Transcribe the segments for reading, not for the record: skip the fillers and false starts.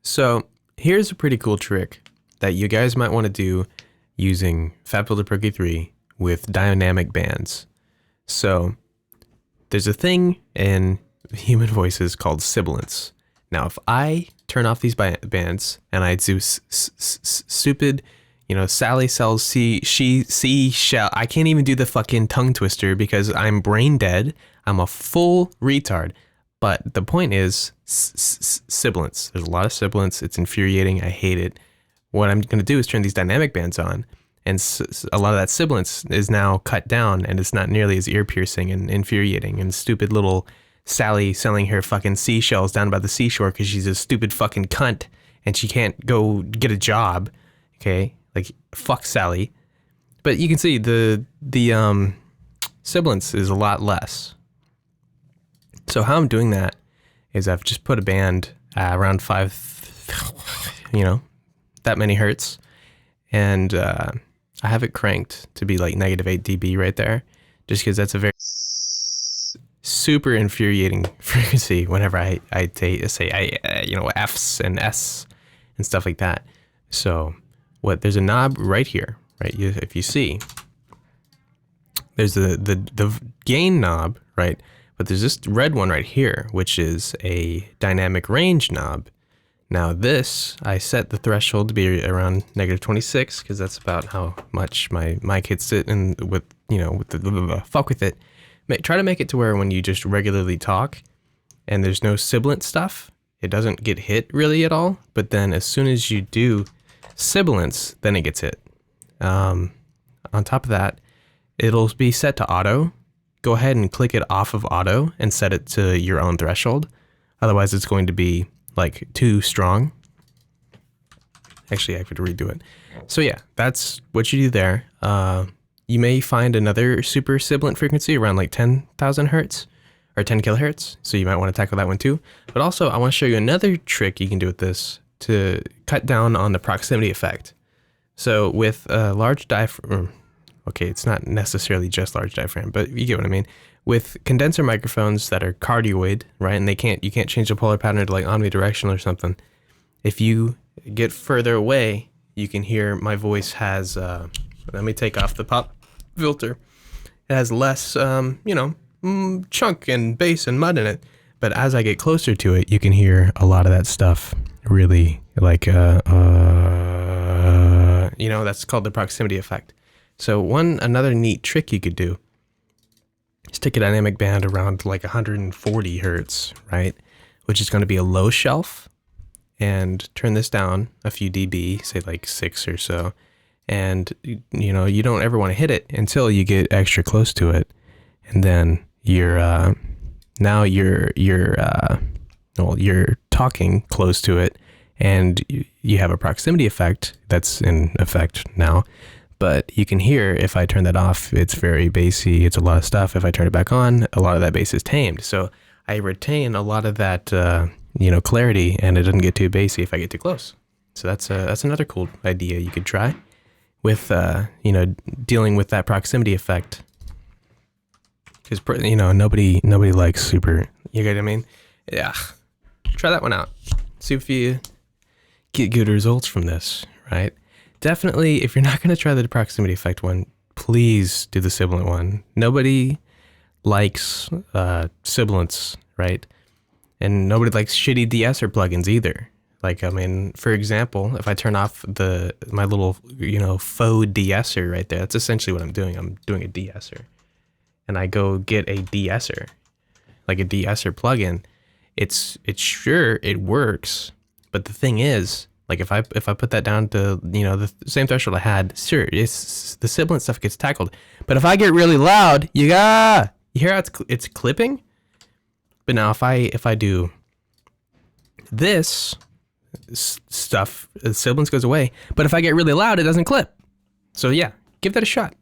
So here's a pretty cool trick that you guys might want to do using FabFilter Pro K3 with dynamic bands. So there's a thing in human voices called sibilance. Now, if I turn off these bands and I do stupid, Sally sells she shall. I can't even do the fucking tongue twister because I'm brain dead. I'm a full retard. But the point is sibilance. There's a lot of sibilance. It's infuriating. I hate it. What I'm going to do is turn these dynamic bands on, and a lot of that sibilance is now cut down, and it's not nearly as ear piercing and infuriating. And stupid little Sally selling her fucking seashells down by the seashore because she's a stupid fucking cunt and she can't go get a job. Okay, like fuck Sally. But you can see the sibilance is a lot less. So how I'm doing that is I've just put a band around 5, that many hertz, and I have it cranked to be like -8 dB right there, just because that's a very super infuriating frequency whenever I say F's and S and stuff like that. So there's a knob right here, right? If you see, there's the gain knob, right? But there's this red one right here, which is a dynamic range knob. Now this, I set the threshold to be around -26 because that's about how much my mic hits it, and with the fuck with it. Try to make it to where when you just regularly talk and there's no sibilant stuff, it doesn't get hit really at all. But then as soon as you do sibilance, then it gets hit. On top of that, it'll be set to auto. Go ahead and click it off of auto and set it to your own threshold. Otherwise, it's going to be like too strong. Actually, I could redo it. So yeah, that's what you do there. You may find another super sibilant frequency around like 10,000 hertz or 10 kilohertz. So you might want to tackle that one too. But also, I want to show you another trick you can do with this to cut down on the proximity effect. So with a large diaphragm, okay, it's not necessarily just large diaphragm, but you get what I mean. With condenser microphones that are cardioid, right, and you can't change the polar pattern to like omnidirectional or something. If you get further away, you can hear my voice has. Let me take off the pop filter. It has less, chunk and bass and mud in it. But as I get closer to it, you can hear a lot of that stuff. Really, like that's called the proximity effect. So another neat trick you could do is take a dynamic band around like 140 hertz, right? Which is going to be a low shelf, and turn this down a few dB, say like 6 or so. And, you don't ever want to hit it until you get extra close to it. And then you're talking close to it, and you have a proximity effect that's in effect now. But you can hear, if I turn that off, it's very bassy. It's a lot of stuff. If I turn it back on, a lot of that bass is tamed. So I retain a lot of that, clarity, and it doesn't get too bassy if I get too close. So that's another cool idea you could try with, dealing with that proximity effect. Because, nobody likes super, you get what I mean? Yeah. Try that one out. See if you get good results from this, right? Definitely, if you're not going to try the proximity effect one, please do the sibilant one. Nobody likes sibilance, right? And nobody likes shitty De-Esser plugins either. Like, for example, if I turn off my little, faux De-Esser right there, that's essentially what I'm doing. I'm doing a De-Esser. And I go get a De-Esser, like a De-Esser plugin. It's sure, it works. But the thing is, like if I put that down to, the same threshold I had, sure, it's the sibilant stuff gets tackled. But if I get really loud, you hear how it's clipping? But now if I do this stuff, the sibilance goes away. But if I get really loud, it doesn't clip. So yeah, give that a shot.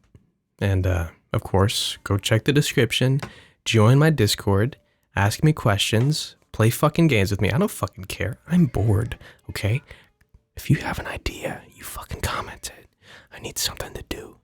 And of course, go check the description, join my Discord, ask me questions, play fucking games with me. I don't fucking care. I'm bored, okay? If you have an idea, you fucking comment it. I need something to do.